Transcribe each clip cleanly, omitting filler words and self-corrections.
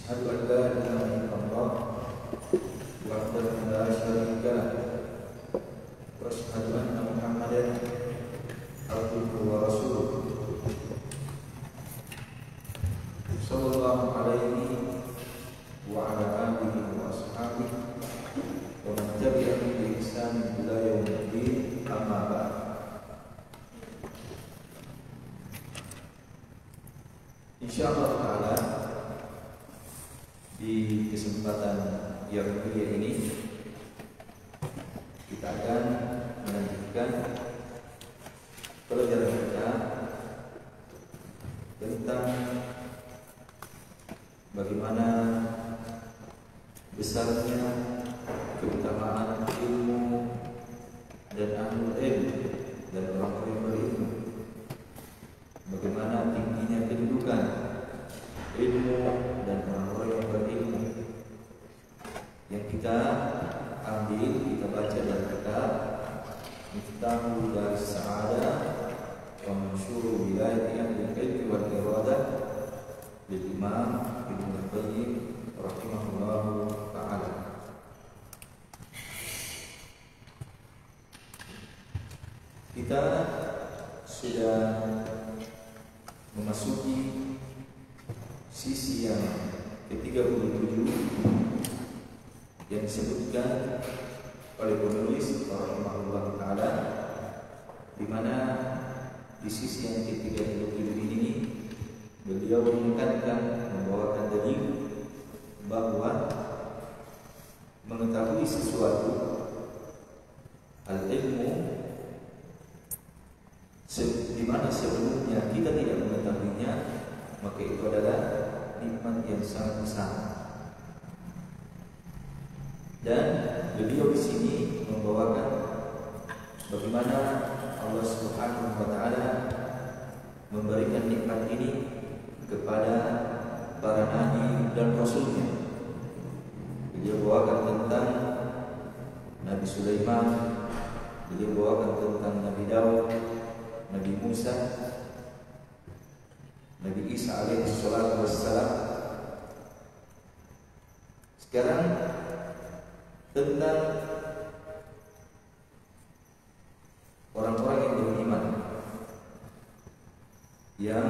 أشهد أن لا إله إلا الله وحده لا شريك له وأشهد أن محمدا عبده ورسوله صلى الله عليه وعلى آله وأصحابه ومن تبعهم بإحسان إلى يوم الدين أما بعد. Insyaallah ta'ala di kesempatan yang mulia ini kita akan melanjutkan pelajaran kita tentang bagaimana besarnya keutamaan ilmu dan ahlul ilmu dan orang-orang yang berilmu, bagaimana tingginya kedudukan ilmu dan orang-orang yang berilmu yang kita ambil, kita baca dari kitab Miftahul Daris Sa'adah wa Mansyuru Wilayati Ahlil Ilmi wal Iradah lil Imam Ibnu Qayyim rahimahullahu ta'ala. Kita sudah memasuki sisi yang ke-37 yang disebutkan oleh penulis rahimahullah ta'ala, di mana di sisi yang ke-37 ini beliau menekankan, membawakan dalil bahwa mengetahui sesuatu al-ilmu di mana sebelumnya kita tidak mengetahuinya, maka itu adalah nikmat yang sangat besar. Dan beliau di sini membawakan bagaimana Allah Subhanahu wa taala memberikan nikmat ini kepada para nabi dan rasulnya. Beliau bawakan tentang Nabi Sulaiman, beliau bawakan tentang Nabi Daud, Nabi Musa, Nabi Isa alaihi salatu wassalam. Sekarang tentang orang-orang yang beriman yang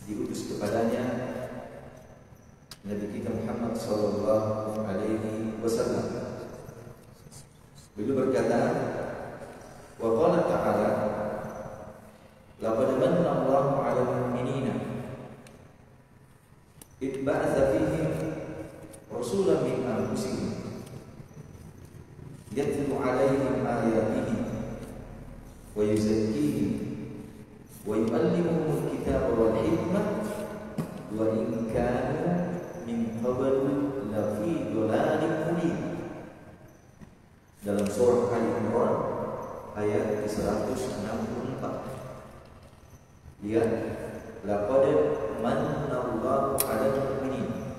diutus kepadanya Nabi kita Muhammad sallallahu alaihi wasallam. Beliau berkata, wa qala ta'ala, laqad manna Allahu 'alal mu'minina id ba'atha fihim rasulan min anfusihim yatlu 'alaihim ayatihi wa yuzakkihim wa yu'allimuhumul kitaba wal hikmah wa in kanu min qablu lafi dhalalin mubin. Dalam surah Al-Imran ayat 164. Lihat, laqad manna Allahu 'alal mu'minin.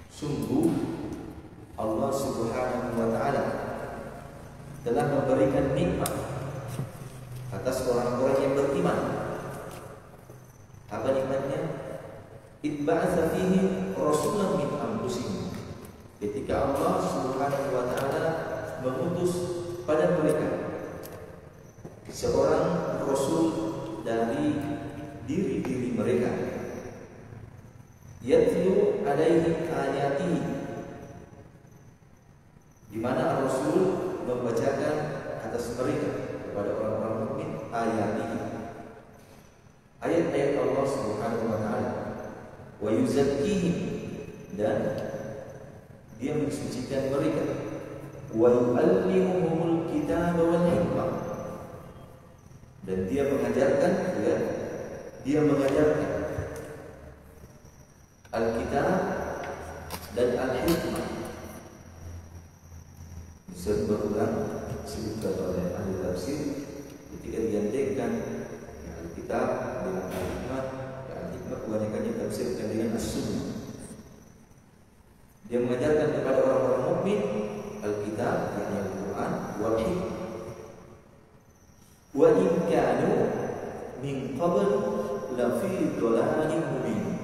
Sungguh Allah Subhanahu wa taala telah memberikan nikmat atas orang-orang yang beriman. Apa nikmatnya? Itba'atsa fihi rasulan min anfusihim. Ketika Allah Subhanahu wa taala mengutus pada mereka seorang rasul dari diri-diri mereka, yatlu alaihi ayatihi, di mana Rasul membacakan atas mereka kepada orang-orang mukmin ayatihi, ayat-ayat Allah Subhanahu wa taala, wa yuzakkihim, dan dia mensucikan mereka, wa yu'allimuhumul kitaba wal hikmah, dan dia mengajarkan, dia mengajarkan Alkitab dan Al-Hikmah. Bisa berulang disebutkan oleh ahli tafsir ketika digandengkan Alkitab dengan Al-Hikmah. Al-Hikmah kebanyakannya tafsirkan dengan As-Sunnah. Dia mengajarkan kepada orang-orang mukmin Alkitab, yakni Al-Quran, wal Hikmah. Wa in kanu min qabl la fi dhalalin mubin.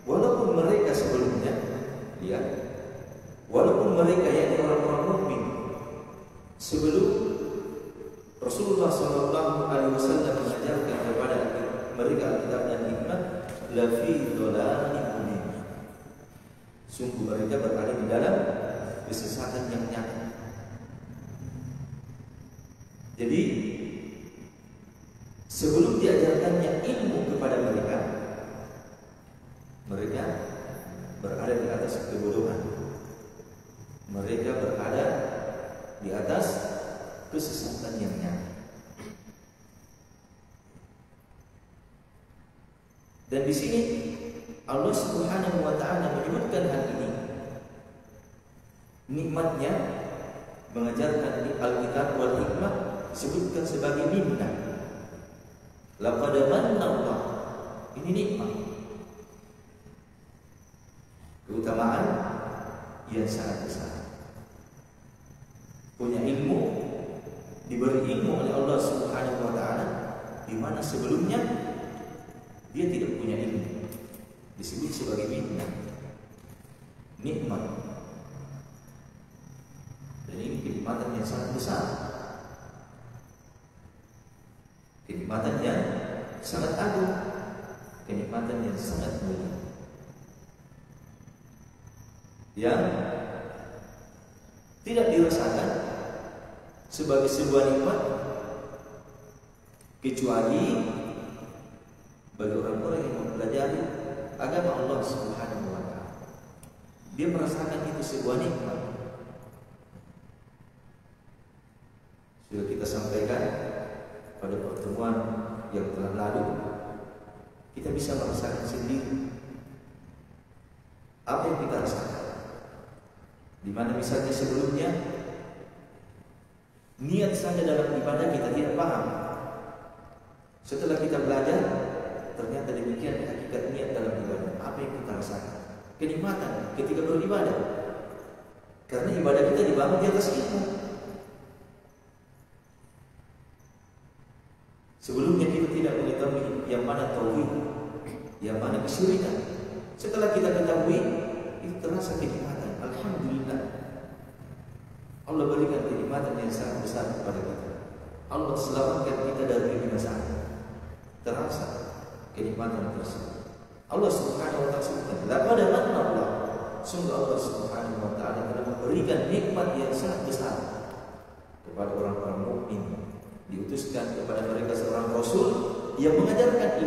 Walaupun mereka mereka yakni orang-orang mukmin sebelum Rasulullah SAW mengajarkan kepada mereka Alkitab dan hikmah, lafi dhalalim mubin. Sungguh mereka berada di dalam kesesatan yang nyata. Jadi sebelum diajarkannya ilmu kepada mereka, mereka berada di atas kebodohan. Mereka berada di atas kesesatan yang nyata. Dan di sini Allah Subhanahu wa taala menyebutkan hal ini. Nikmatnya mengajarkan Alkitab wal hikmah disebutkan sebagai minnah. Laqad manna Allah. Ini nikmat. Keutamaan yang sangat besar. Punya ilmu, diberi ilmu oleh Allah Subhanahu wa taala di mana sebelumnya dia tidak punya ilmu. Disebut sebagai minnah. Nikmat. Dan ini kenikmatan yang sangat besar. Kenikmatan yang sangat agung. Kenikmatan yang sangat mulia. Yang tidak dirasakan sebagai sebuah nikmat kecuali bagi orang-orang yang mempelajari agama Allah Subhanahu wa taala. Dia merasakan itu sebuah nikmat. Sudah kita sampaikan pada pertemuan yang telah lalu, kita bisa merasakan sendiri apa yang kita rasakan. Di mana misalnya sebelumnya niat saja dalam ibadah kita tidak paham. Setelah kita belajar, ternyata demikian hakikat niat dalam ibadah. Apa yang kita rasakan? Kenikmatan ketika beribadah. Karena ibadah kita dibangun di atas ilmu. Sebelumnya kita tidak mengetahui yang mana tauhid, yang mana kesyirikan. Setelah kita ketahui, itu terasa kenikmatan. Alhamdulillah, Allah berikan kenikmatan yang sangat besar kepada kita. Allah selamatkan kita dari kebinasaan. Terasa kenikmatan tersebut. Allah Subhanahu wa taala sebutkan, laqad manna Allah. Sungguh Allah Subhanahu wa taala telah memberikan nikmat yang sangat besar kepada orang-orang mukmin. Diutuskan kepada mereka seorang rasul yang mengajarkan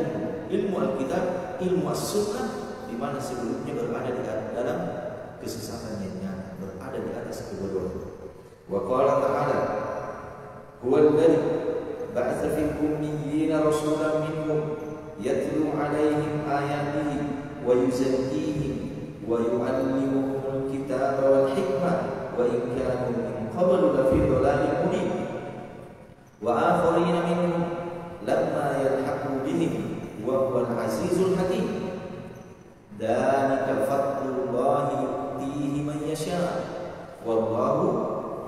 ilmu Alkitab, ilmu As-Sunnah, di mana sebelumnya berada di dalam kesesatan yang nyata, berada di atas kebodohan. Wa qala ta'ala, huwa alladhi ba'atha fil ummiyina rasulan minhum yatlu 'alaihim ayatihi wa yuzakkihim wa yu'allimuhumul kitaba wal hikmah wa in kanu min qablu lafi dhalalin mubin wa akharina minhum lamma yalhaqu bihim wa huwal azizul hakim. Dzalika fadlullahi yu'tihi man yasha' wallahu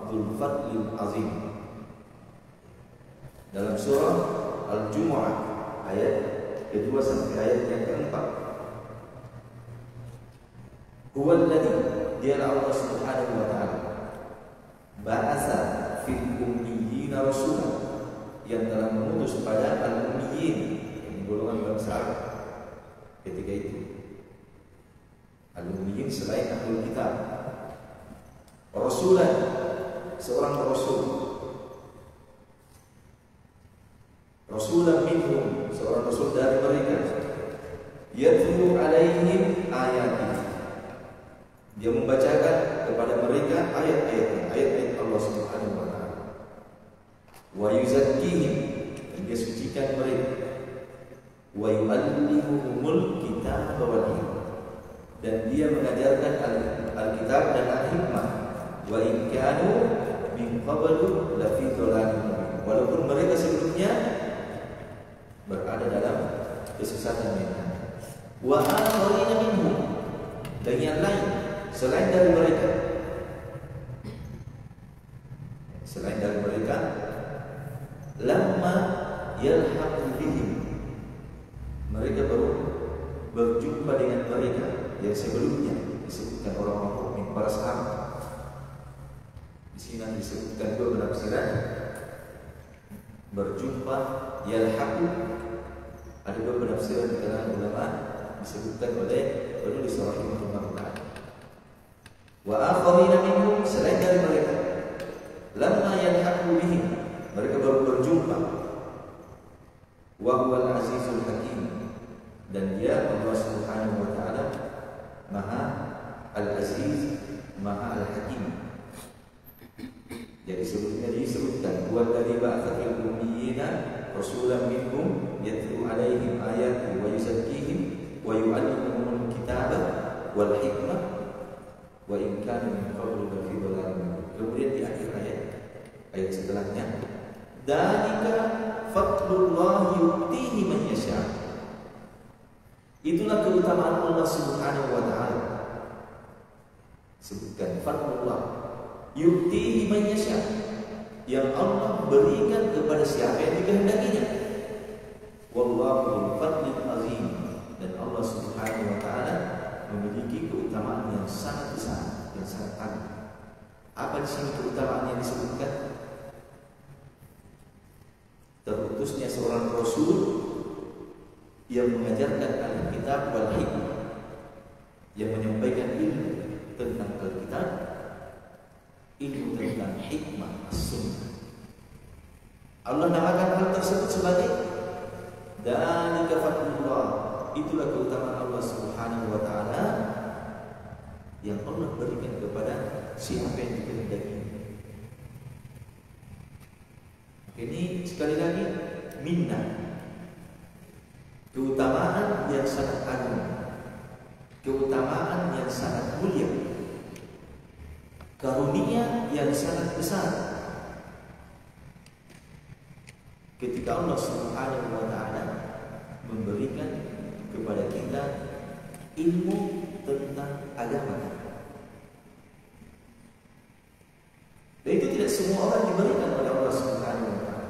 dzul fadlil azim. Dalam surah Al-Jumu'ah ayat kedua sampai ayat yang keempat. Huwallazi, dialah Allah Subhanahu wa taala, ba'atsa fil ummiyina rasulan, yang telah mengutus pada al-ummiyin, yang golongan bangsa Arab ketika itu. Al-ummiyin selain ahlul kitab. Rasulan, seorang rasul. Rasulan minhum, seorang rasul dari mereka. Yatlu 'alaihim ayatihi, dia membacakan kepada mereka ayat-ayat Allah Subhanahu wa taala. Wa yuzakkihim, dan dia sucikan mereka. Wa yu'allimuhumul kitaba wal hikmah, dan dia mengajarkan Alkitab dan Al-Hikmah. Wa in kanu min qablu lafi dhalalin mubin, walaupun mereka sebelumnya berada dalam kesesatan yang nyata. Wa akharina minhum, dan yang lain selain dari mereka, lamma yalhaqu bihim, mereka baru berjumpa dengan mereka yang sebelumnya disebutkan orang-orang mukmin, para sahabat. Di sini nanti disebutkan dua penafsiran. Berjumpa, yalhaqu. Ada dua penafsiran di kalangan ulama disebutkan oleh penulis rahimahullah ta'ala. Wa akharina minhum, selain dari mereka, lamma yalhaqu bihim, mereka baru berjumpa. Wa huwal azizul hakim, dan dia Allah Subhanahu wa taala Maha Al-Aziz, Maha Al-Hakim. Jadi sebelumnya disebutkan huwallazi ba'atha fil ummiyina rasulan minhum yatlu 'alaihim ayatihi wa yuzakkihim wa yu'allimuhumul kitaba wal hikmah wa in kanu min qablu lafi dhalalin mubin. Kemudian di akhir ayat setelahnya, dzalika fadlullah yu'tihi man yasha. Itulah keutamaan Allah Subhanahu wa taala. Sebutkan fadlullah yu'tihi man yasha, yang Allah berikan kepada siapa yang dikehendakinya. Wallahu dzul fadlil azim, dan Allah Subhanahu wa taala memiliki keutamaan yang sangat besar, yang sangat agung. Apa di sini keutamaan yang disebutkan? Terutusnya seorang rasul yang mengajarkan Alkitab wal hikmah, yang menyampaikan ilmu tentang Alkitab, ilmu tentang hikmah as-sunnah. Allah namakan hal tersebut sebagai dzalika fadlullah. Itulah keutamaan Allah Subhanahu wa taala yang Allah berikan kepada siapa yang dikehendaki. Ini sekali lagi minnah, keutamaan yang sangat agung, keutamaan yang sangat mulia, karunia yang sangat besar. Ketika Allah Subhanahu wa taala memberikan kepada kita ilmu tentang agama. Dan itu tidak semua orang diberikan oleh Allah Subhanahu wa taala.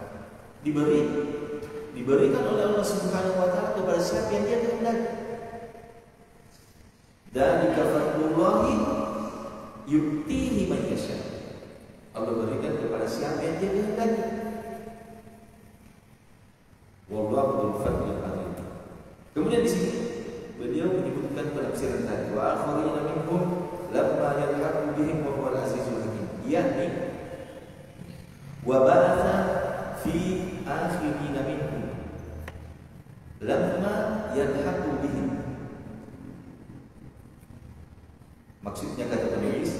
Diberikan oleh Allah Subhanahu wa taala kepada siapa yang Dia kehendaki. Dzalika fadlullahi yu'tihi man yasha. Allah berikan kepada siapa yang Dia kehendaki. Wallahu dzul fadlil azim. Kemudian di sini beliau menyebutkan penafsiran tadi, wa akharina minhum lamma yalhaqu bihim wa huwal azizul hakim, yakni wa ba'atha fi akhirina minhum lamma yalhaqu bihim. Maksudnya kata penulis,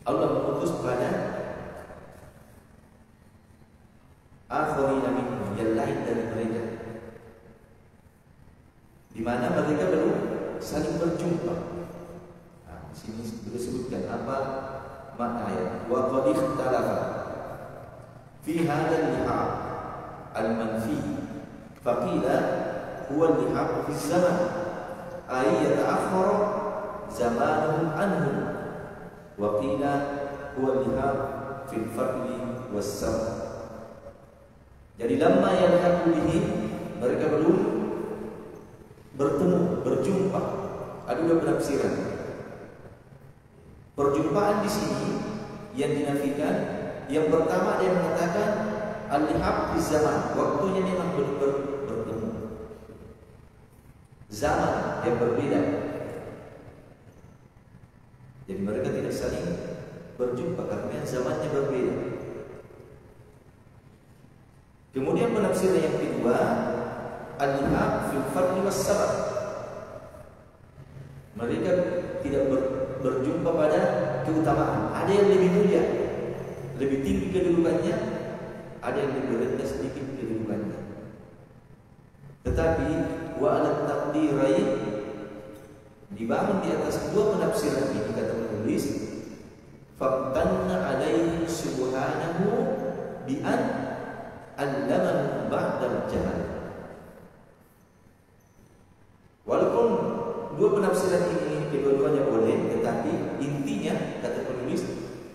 Allah mengutus pada akharina minhum, yang lain dari mereka, di mana mereka belum saling berjumpa. Nah, di sini disebutkan apa makna ayat. Wa qad ikhtalafa fi hadzal lihaq al-manfi, faqila huwa al-lihaq fi zaman ay yata'akhkharu zamanuhum anhum, wa qila huwa al-lihaq fi al-fadli was-sabr. Jadi lamma yalhaqu bihim, mereka belum bertemu, berjumpa. Ada dua penafsiran. Perjumpaan di sini yang dinafikan, yang pertama dia mengatakan al-lihaq fi zaman, waktunya memang belum bertemu, zaman yang berbeda. Jadi mereka tidak saling berjumpa karena zamannya berbeda. Kemudian penafsiran yang kedua, al-lihaq fil fadli was sabr, mereka tidak berjumpa pada keutamaan. Ada yang lebih mulia, lebih tinggi kedudukannya, ada yang lebih rendah sedikit kedudukannya. Tetapi wa ala taqdirain, dibangun di atas dua penafsiran ini, kata penulis, faqtanna alaihi subhanahu bi an allamahu ba'dal jahal. Walaupun dua penafsiran ini kedua-duanya boleh, tetapi intinya kata penulis,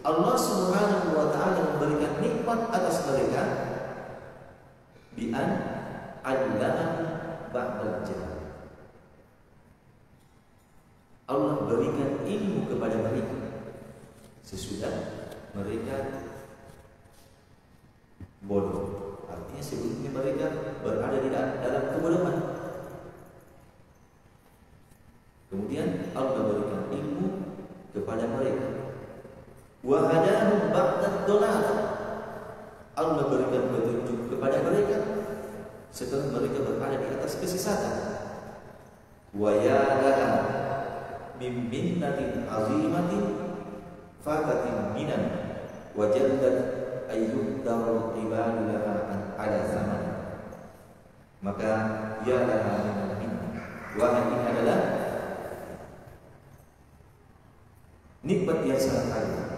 Allah Subhanahu wa taala memberikan nikmat atas mereka bi an allamahu ba'dal jahal. Allah berikan ilmu kepada mereka sesudah mereka bodoh. Artinya sebelumnya mereka berada di dalam kebodohan. Kemudian Allah berikan ilmu kepada mereka. Wa hadahum ba'da dhalalah. Allah berikan petunjuk kepada mereka setelah mereka berada di atas kesesatan. Wa ya laha min minnatin azimatin fatatin minan wajaddat ayyuddarul ibadu laha ala zaman. Maka ya laha min wahai ini adalah nikmat yang sangat agung,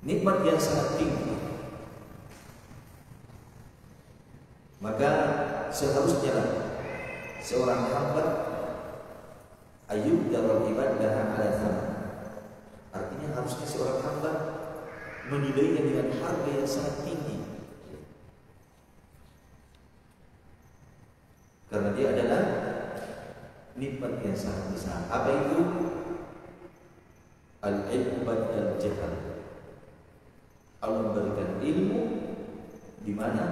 nikmat yang sangat tinggi. Maka seharusnya seorang hamba ayub darul ibad laha ala zaman. Artinya harusnya seorang hamba menilainya dengan harga yang sangat tinggi, karena dia adalah nikmat yang sangat besar. Apa itu? Al-ilmu ba'dal jahal. Allah memberikan ilmu di mana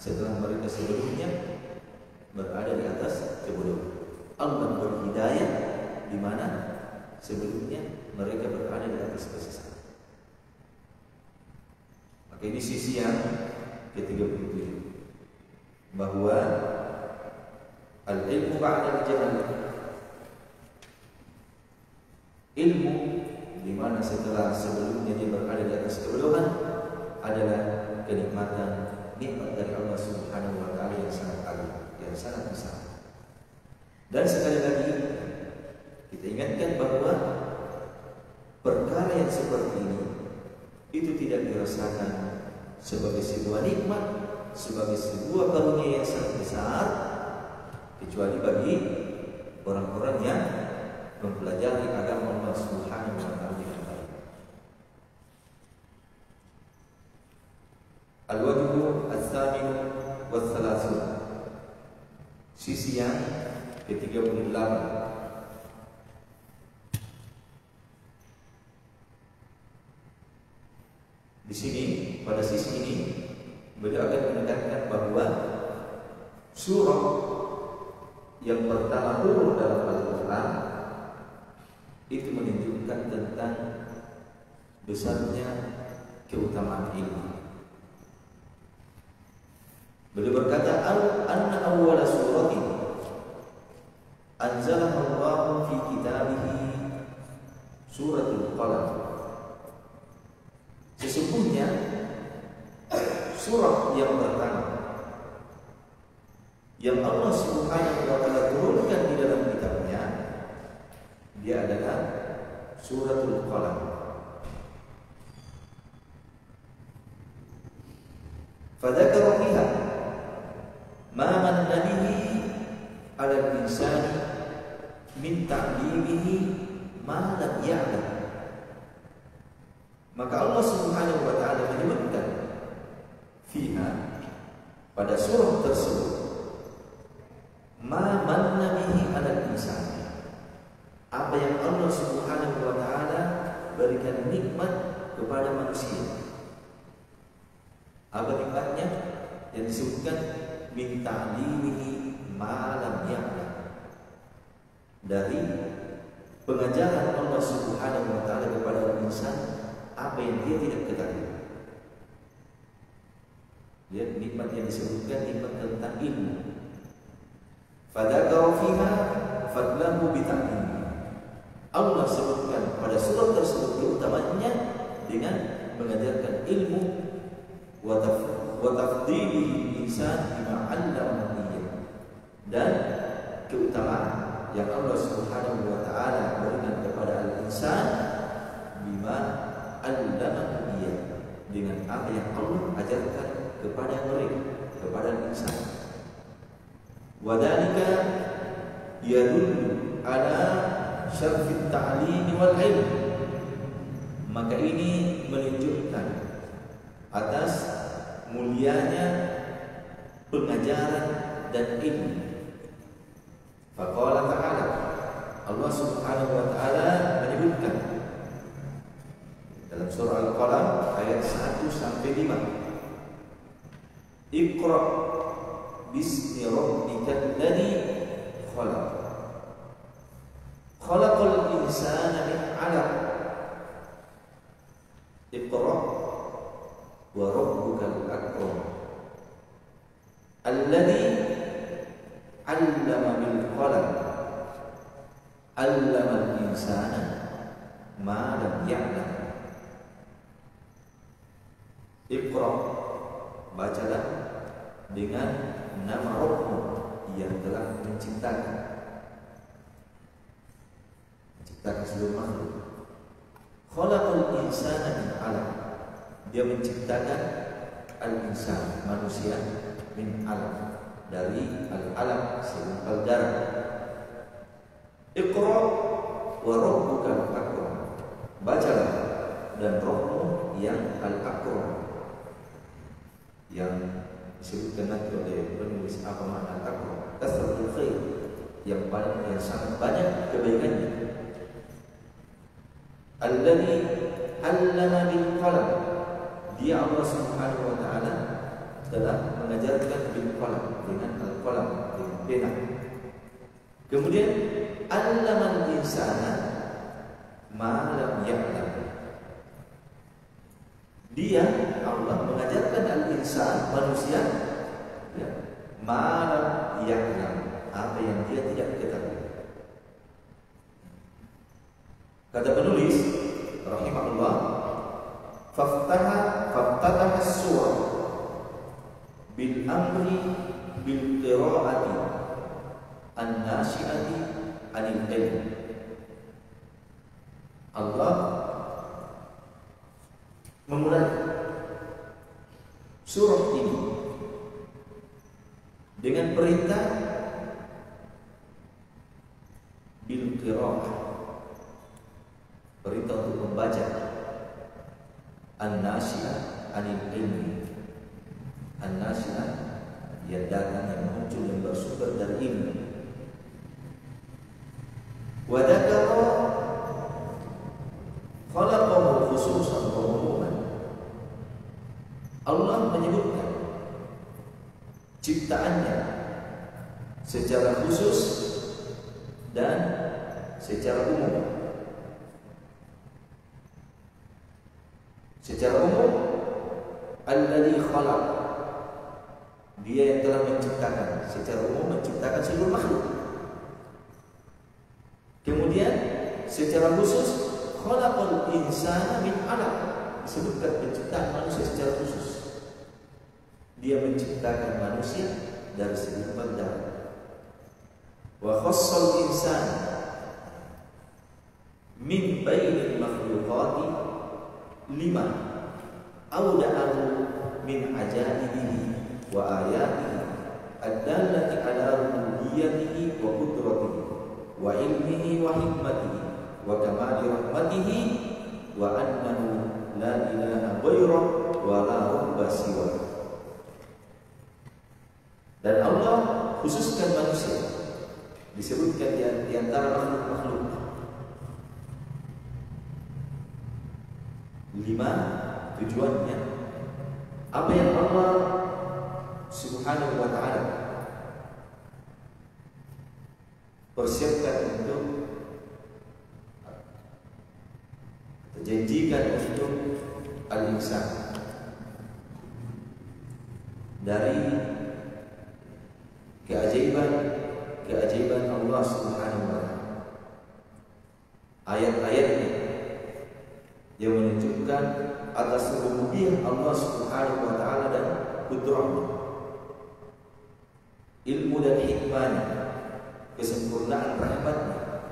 setelah mereka sebelumnya berada di atas kebodohan. Allah memberi hidayah di mana sebelumnya mereka berada di atas kesesatan. Maka ini sisi yang ke-37, bahwa al-ilmu ba'da al-jahl, ilmu di mana setelah sebelumnya dia berada di atas kebodohan adalah kenikmatan, nikmat dari Allah Subhanahu wa taala yang sangat agung, yang sangat besar. Dan sekali lagi kita ingatkan bahwa perkara yang seperti ini itu tidak dirasakan sebagai sebuah nikmat, sebagai sebuah karunia yang sangat besar, kecuali bagi orang-orang yang mempelajari agama Allah Subhanahu wa taala dengan baik. Al-wajhu as-samin was-salasun, sisi yang ke-38. Di sini, pada sisi ini, beliau akan menekankan bahwa surah yang pertama turun dalam Al-Quran itu menunjukkan tentang besarnya keutamaan ilmu. Beliau berkata, anna awwala suratin anzalahu Allah fi kitabihi suratul qalam. Sesungguhnya surah yang pertama yang Allah Subhanahu wa taala turunkan di dalam kitabnya, dia adalah suratul qalam. Fadzakara fiha ma manna bihi 'ala al-insani min ta'limihi ma lam ya'lam. Maka Allah Subhanahu wa taala menyebutkan fiha, pada surah tersebut, ma manna bihi 'ala al-insani, apa yang Allah Subhanahu wa taala berikan nikmat kepada manusia. Apa nikmatnya? Yang disebutkan min ta'limihi ma lam ya'lam, dari pengajaran Allah Subhanahu wa taala kepada insan apa yang dia tidak ketahui. Lihat nikmat yang disebutkan, nikmat tentang ilmu. Fadzakara fiha fadlahu bi ta'limi. Allah sebutkan pada surat tersebut keutamaannya dengan mengajarkan ilmu wa tafdilihi insan bima 'allama, dan keutamaan yang Allah Subhanahu wa taala berikan kepada al-insan bima 'allama, dengan apa yang Allah ajarkan kepada mereka, kepada insan. Wa dzalika yadullu ala syarfit ta'lim wal ilm. Maka ini menunjukkan atas mulianya pengajaran dan ilmu. Faqala ta'ala, Allah Subhanahu wa taala menyebutkan dalam surah Al-Qalam ayat 1 sampai 5. Iqra bismi rabbikal ladzi khalaq. Khalaqal insana min 'alaq. Iqra wa rabbukal akram. Alladzi 'allama bil qalam. 'Allamal insana ma lam ya'lam. Iqra, bacalah dengan nama Rabbmu yang telah menciptakan seluruh makhluk. Khalaqal insana min 'alaq. Dia menciptakan al-insan, manusia, min 'alaq, dari al-'alaq, segumpal darah. Iqra wa rabbukal akram. Bacalah dan Rabbmu yang al-akram, yang disebutkan nanti oleh penulis apa makna al-akram. Kasratul khair, yang sangat banyak kebaikannya. Alladzi 'allama bil qalam. Dia Allah Subhanahu wa taala telah mengajarkan bil qalam, dengan al-qalam, dengan pena. Kemudian 'allamal insana ma lam ya'lam. Dia Allah mengajarkan al-insan, manusia, ya, ma lam ya'lam, apa yang dia tidak ketahui. Kata penulis rahimahullah, faftataha as-surah bil amri bil qira'ati an-nashi'ati 'anil ilm. Allah memulai surah ini dengan perintah bil qira'ah, perintah untuk membaca, an-nashi'ah 'anil ilmi. An-nashi'ah yang datang, yang muncul, yang bersumber dari ilmu. Wa dzakara khalaqahu khususan wa umuman. Allah menyebutkan ciptaannya secara khusus dan secara umum. Secara umum, alladzi khalaq, dia yang telah menciptakan, secara umum menciptakan seluruh makhluk. Kemudian secara khusus, khalaqal insana min 'alaq, disebutkan penciptaan manusia secara khusus. Dia menciptakan manusia dari segumpal darah. Wa khassal insana min bainil makhluqati lima awda'ahu min ajaibihi wa ayatihi ad-dallati ala rububiyyatihi wa qudratihi wa ilmihi wa hikmatihi wa kamali rahmatihi wa annahu la ilaha ghairuh wa la rabba siwa. Dan Allah khususkan manusia, disebutkan di antara makhluk-makhluk 5 tujuannya. Apa yang Allah Subhanahu wa ta'ala persiapkan untuk, janjikan untuk al-insan dari keajaiban Allah Subhanahu wa ta'ala. Ayat-ayatnya yang menunjukkan atas rububiyah Allah Subhanahu wa ta'ala dan kudrahnya, ilmu dan hikmahnya, kesempurnaan rahmatnya,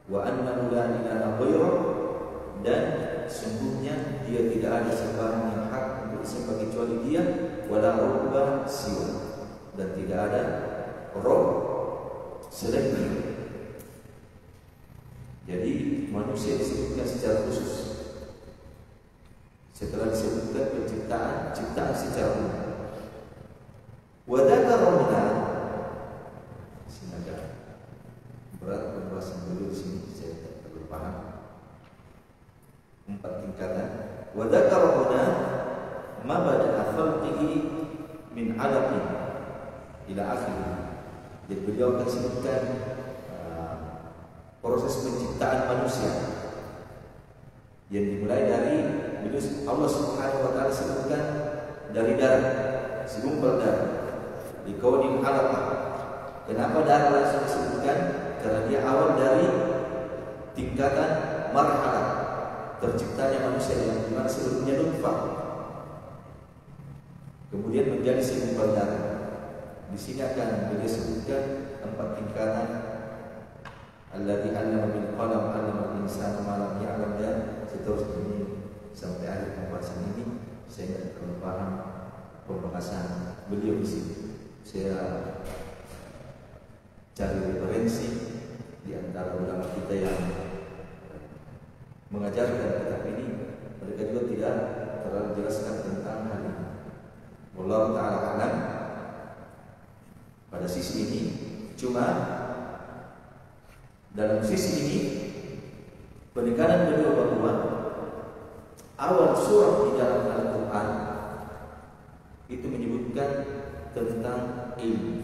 wa annahu la ilaha ghairuh, dan sungguhnya dia tidak ada sembahan yang hak untuk disembah kecuali dia, wala rabba siwa, dan tidak ada Rabb selain dia. Jadi manusia disebutkan secara khusus setelah disebutkan ciptaan secara umum. Wa dzakara minha, sehingga berat pembahasan paham? 4 tingkatan. Wa dzakara huna ma bada'a khalqihi min 'alaqin ila akhirih. Jadi beliau akan sebutkan proses penciptaan manusia yang dimulai dari Allah Subhanahu wa taala sebutkan dari darah, segumpal darah, dikaudin alaqah. Kenapa darah langsung disebutkan? Karena dia awal dari tingkatan marhalah terciptanya manusia yang dimana sebelumnya nutfah, kemudian menjadi segumpal darah. Di sini akan beliau sebutkan 4 tingkatan. Alladzi 'allama bil qalam 'allama al-insana ma lam ya'lam, dan seterusnya ini sampai akhir pembahasan ini. Saya tidak terlalu paham pembahasan beliau di sini. Saya cari referensi di antara ulama kita yang mengajarkan kitab ini, mereka juga tidak terlalu jelaskan tentang hal ini. Wallahu ta'ala alam pada sisi ini. Cuma dalam sisi ini penekanan beliau bahwa awal surah di dalam Al-Quran itu menyebutkan tentang ilmu,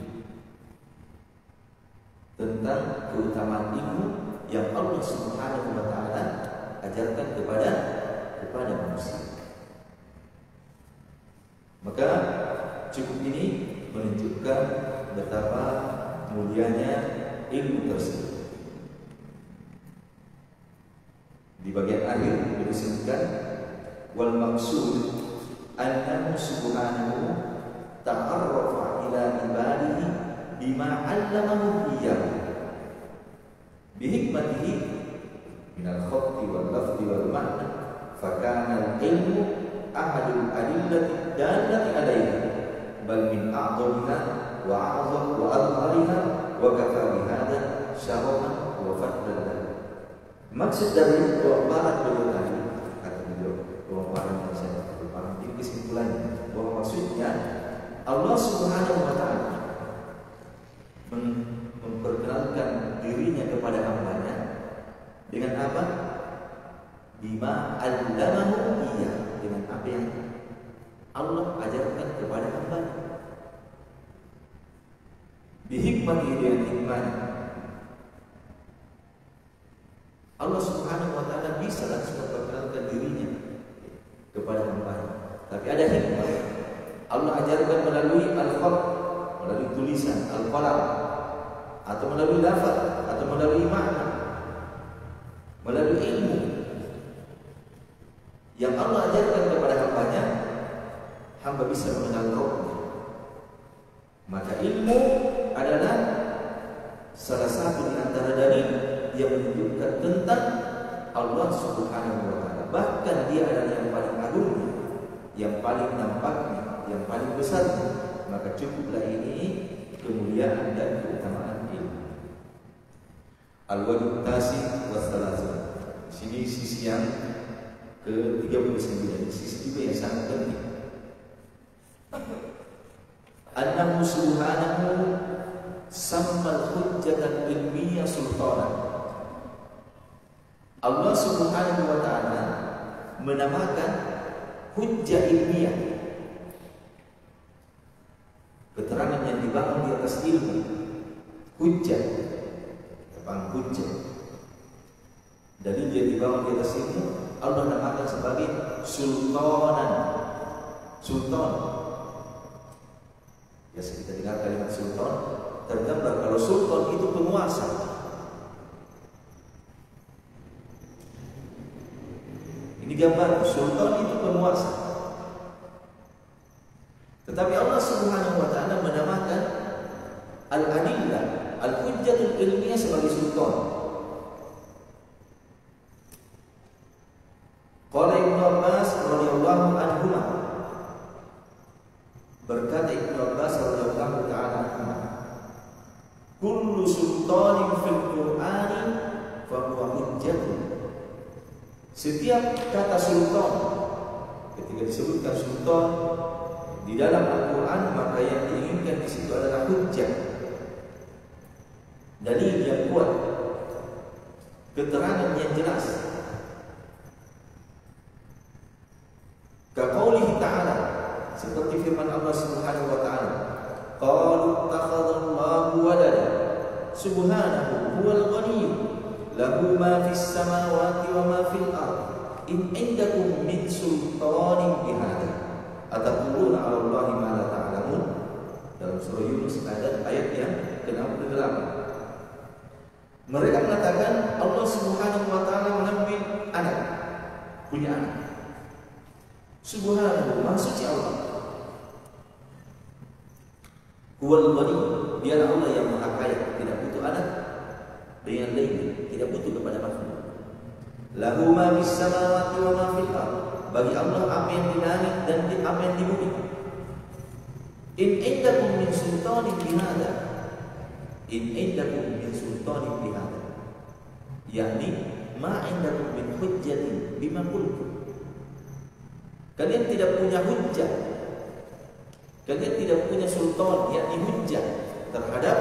tentang keutamaan ilmu yang Allah Subhanahu wa taala ajarkan kepada manusia. Maka cukup ini menunjukkan betapa mulianya ilmu tersebut. Di bagian akhir disebutkan wal maksud annahu subhanahu ta'arrafa ila ibadihi bima 'allamahu iyyahu bi hikmatihi min al-khatti wal lafzi wal ma'na fa kana al-ilmu ahadul adillati dallati alayhi bal min a'dhamiha wa a'zam wa adhariha wa kafa bi hadha syarafan wa fadlan. Maksud dari pemaparan beliau tadi, kata beliau, pemaparan yang saya paham ini kesimpulannya bahwa maksudnya Allah Subhanahu wa taala memperkenalkan dirinya kepada hambanya dengan apa? Bima 'allamahu iya, dengan apa yang Allah ajarkan kepada hambanya. Bihikmatihi, dengan hikmahnya. Allah Subhanahu wa taala bisa langsung memperkenalkan dirinya kepada hambanya, tapi ada hikmah. Allah ajarkan melalui al-khat, melalui tulisan, al-qalam, atau melalui lafaz, atau melalui makna, melalui ilmu yang Allah ajarkan kepada hambanya. Hamba bisa mengenal Rabbnya. Maka ilmu adalah salah satu di antara dalil yang menunjukkan tentang Allah Subhanahu wa taala. Bahkan dia adalah yang paling agungnya, yang paling nampaknya, yang paling besar. Maka cukuplah ini kemuliaan dan keutamaan ilmu. Al-wajh tasi wa salatun. Sini sisi yang ke-39, sisi juga yang sangat penting. Annahu subhanahu sammal hujjatan ilmiyyah sultanan. Allah Subhanahu wa taala menamakan hujjah ilmiah, keterangan yang dibangun di atas ilmu. Hujjah, apa hujjah? Dalil yang dibangun di atas ilmu Allah namakan sebagai sultanan. Sultan. Ya, kita dengar kalimat sultan, tergambar kalau sultan itu penguasa. Ini gambar sultan itu penguasa. Tetapi Allah Subhanahu wa taala menamakan al-adillah, al-hujjatul ilmiah sebagai sultan. Qala Ibnu Abbas radhiyallahu anhu, berkata Ibnu Abbas radhiyallahu taala anhu, kullu sultanin fil Qur'ani fa huwa hujjatun. Setiap kata sultan, ketika disebutkan sultan di dalam Al-Quran, maka yang diinginkan di situ adalah hujjah, dalil yang kuat. keterangan yang jelas. Kaqaulihi ta'ala, seperti firman Allah Subhanahu wa ta'ala, qalu ittakhadallahu walada subhanahu huwal ghaniyyu lahu ma fis samawati wa ma fil ardh in indakum min sultanin bihadza ataquluna 'ala Allahi ma la ta'lamun. Dalam surah Yunus ayat yang ke-68. Mereka mengatakan Allah Subhanahu wa ta'ala mengambil anak, punya anak. Subhanahu, maha suci Allah. Huwal ghani, dialah Allah yang maha kaya, tidak butuh anak. Dengan lain, tidak butuh kepada makhluk. Lahu ma fis samawati wa ma fil ardh, bagi Allah apa yang di langit dan apa yang di bumi. In indakum min sultanin bihadza, in indakum min sultanin bihadza, yakni ma indakum min hujjatin bima qultum. Kalian tidak punya hujjah, kalian tidak punya sultan, yakni hujjah terhadap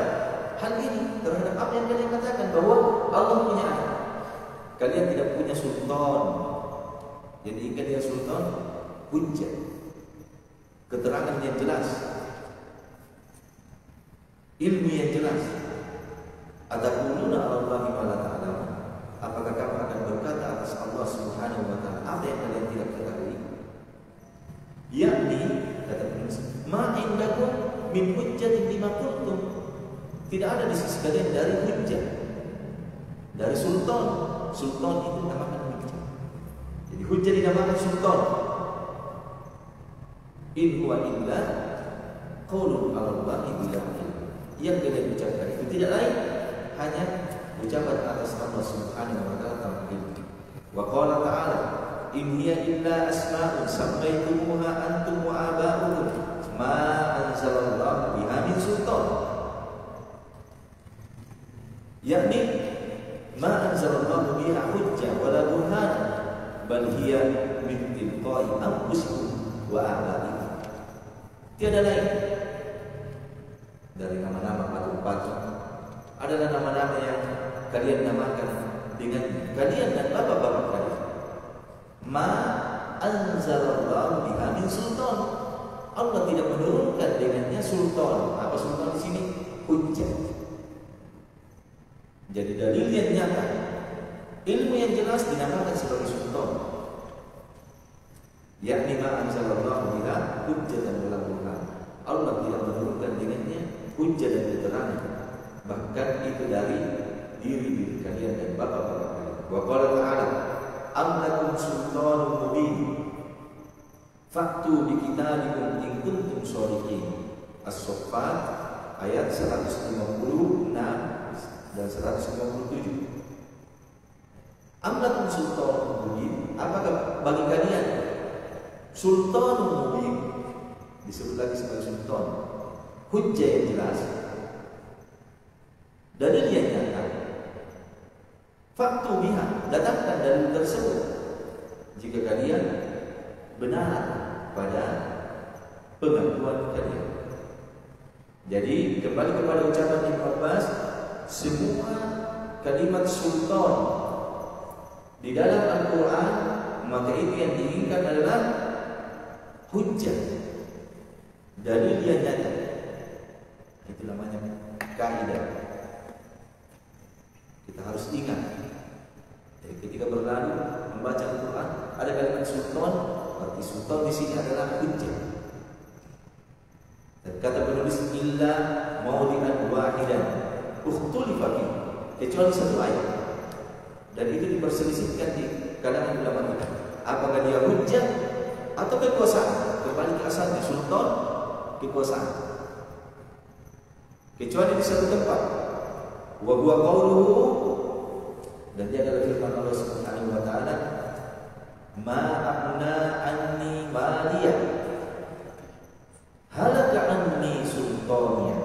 hal ini, terhadap apa yang kalian katakan bahwa Allah punya anak. Kalian tidak punya sultan. Jadi kalian sultan, hujjah, keterangan yang jelas, ilmu yang jelas. Ataquluna 'ala Allahi ma la ta'lamun. Apakah kamu akan berkata atas Allah Subhanahu wa ta'ala apa yang kalian tidak ketahui? Yakni, kata penulis, ma indakum min hujjatin bima qultum. Tidak ada di sisi kalian dari hujjah, dari sultan. Sultan itu dinamakan hujjah. Jadi hujjah dinamakan sultan. In huwa illa qaulun 'ala Allahi bila ilm. Yang kalian ucapkan itu tidak lain hanya ucapan atas Allah Subhanahu wa ta'ala tanpa ilmu. Wa qala ta'ala, in hiya illa asma'un sammaytumuha antum wa aba'ukum ma anzalallahu biha min sultan. Yakni ma anzalallahu biha hujjah wa la burhan bal hiya min tilqa'i anfusikum wa a'ba'ikum. Tiada lain dari nama-nama patung-patung adalah nama-nama yang kalian namakan dengan kalian dan bapak-bapak kalian. Ma anzalallahu biha min sultan. Allah tidak menurunkan dengannya sultan. Apa sultan di sini? Hujjah. Jadi dalil yang nyata, ilmu yang jelas dinamakan sebagai sultan. Yakni ma anzalallahu biha hujjatan wala burhan. Allah tidak menurunkan dengannya hujjah dan keterangan. Bahkan itu dari diri kalian dan bapak-bapak kalian. Wa qala ta'ala, am lakum sultanun mubin faktu bi kitabikum in kuntum shadiqin. As-Saffat ayat 156 dan 157. Am lakum sultanun mubin, apakah bagi kalian sultanun mubin, disebut lagi sebagai sultan, hujjah yang jelas, dalil yang nyata. Faktu biha, datangkan dalil tersebut jika kalian benar pada pengakuan kalian. Jadi kembali kepada ucapan Ibnu Abbas, semua kalimat sultan di dalam Al-Quran maka itu yang diinginkan adalah hujjah, dalil yang nyata. Itu namanya kaidah. Kita harus ingat. Jadi ketika berlalu membaca Al-Quran ada kalimat sultan, berarti sultan di sini adalah hujjah. Dan kata penulis illa maudi'an wahidan ukhtulifa fi, kecuali satu ayat. Dan itu diperselisihkan di kalangan ulama kita. Apakah dia hujjah atau kekuasaan? Kembali ke asalnya, sultan kekuasaan. Kecuali di satu tempat. Wa huwa qauluhu, dan dia adalah firman Allah Subhanahu wa ta'ala, ma aghna anni maliya halaka anni sultaniya.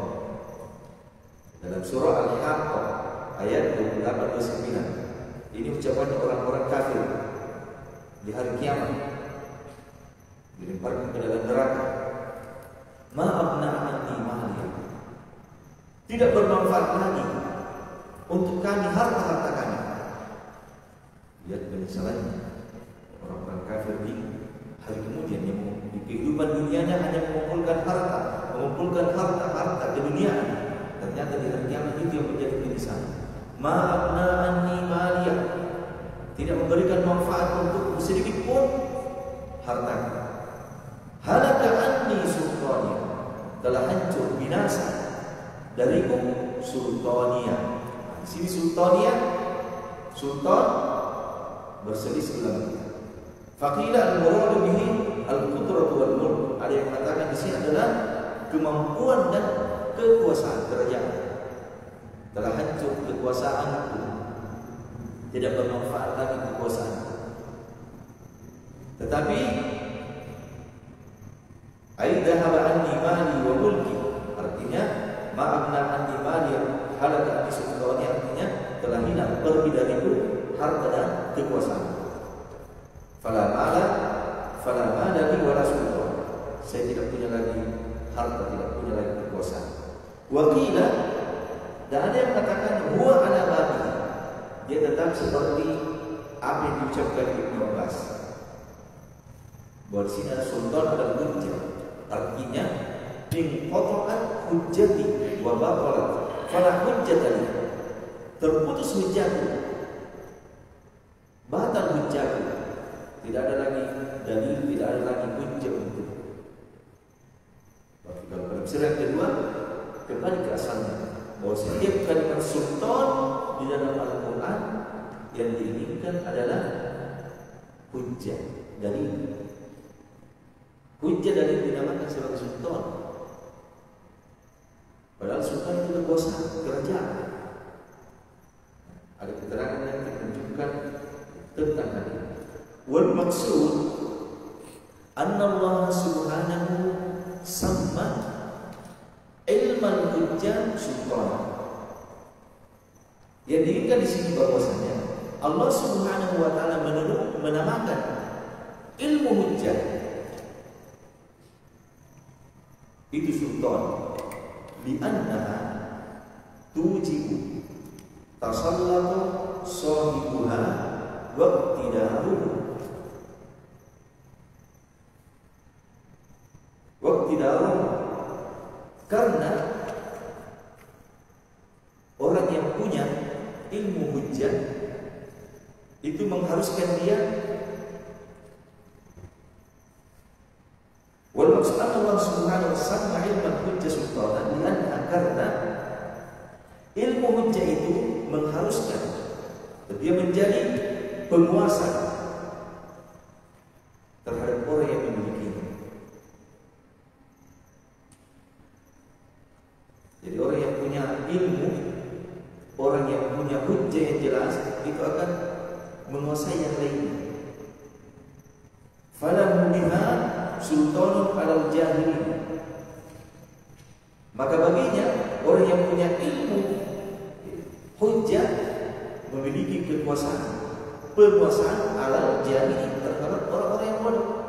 Dalam surah Al-Haqqah ayat 28-29. Ini ucapan orang-orang kafir di hari kiamat, dilemparkan ke dalam neraka. Ma aghna anni maliya, tidak bermanfaat lagi untuk kami harta-harta kami. penyesalannya. Orang-orang kafir di hari kemudian yang di kehidupan dunianya hanya mengumpulkan harta keduniaan. Ternyata di hari kiamat itu yang menjadi penyesalan. Ma'abna anni maliyah, tidak memberikan manfaat untuk sedikit pun harta. Halaka anni sultaniya, telah hancur binasa dariku sultaniya. Di sini sultaniya, sultan berselisih ulama. Faqila al-muradu bihi al-qudratu wal mulk. Ada yang mengatakan di sini adalah kemampuan dan kekuasaan kerajaan. Telah hancur kekuasaanku, tidak bermanfaat lagi kekuasaan. Tetapi aidahaba anni mali wa mulki, artinya ma'abna anni mali halaka anni sultani, artinya telah hilang, pergi dariku harta dan kekuasaan. Fala mala li wala sultan, saya tidak punya lagi harta, tidak punya lagi kekuasaan. Wa qila, dan ada yang mengatakan huwa ala babi, dia tetap seperti apa yang diucapkan Ibnu Abbas, bahwa di sini ada sultan adalah hujjah, artinya in qata'at hujjati wa batalat fala hujjata li, terputus hujjahku, batal hujjahku, tidak ada lagi dalil, tidak ada lagi hujjah untuk. Tapi kalau penafsir yang kedua kembali ke asalnya, bahwa setiap kalimat sultan di dalam Al-Quran yang diinginkan adalah hujjah, dalil. Hujjah dalil dinamakan sebagai sultan, padahal sultan itu kekuasaan kerajaan. Ada keterangan yang menunjukkan tentang hal ini. Wal maksud anna Allah subhanahu sama ilman hujjah sultan. Yang diinginkan di sini bahwasanya Allah Subhanahu wa taala menamakan ilmu hujjah itu sultan, li'annaha tujibu tasallatu sahibuha wa iqtidaruhu karena orang yang punya ilmu hujjah itu mengharuskan dia. Wal maksud Allah Subhanahu wa ta'ala ilmu hujjah sultanan, karena ilmu hujjah itu mengharuskan dia menjadi penguasa terhadap orang yang memilikinya. Jadi orang yang punya ilmu, orang yang punya hujjah yang jelas, itu akan menguasai yang lainnya. Falahu biha sultanun alal jahilin, maka baginya orang yang punya ilmu hujjah memiliki penguasaan alal jahilin terhadap orang-orang yang bodoh.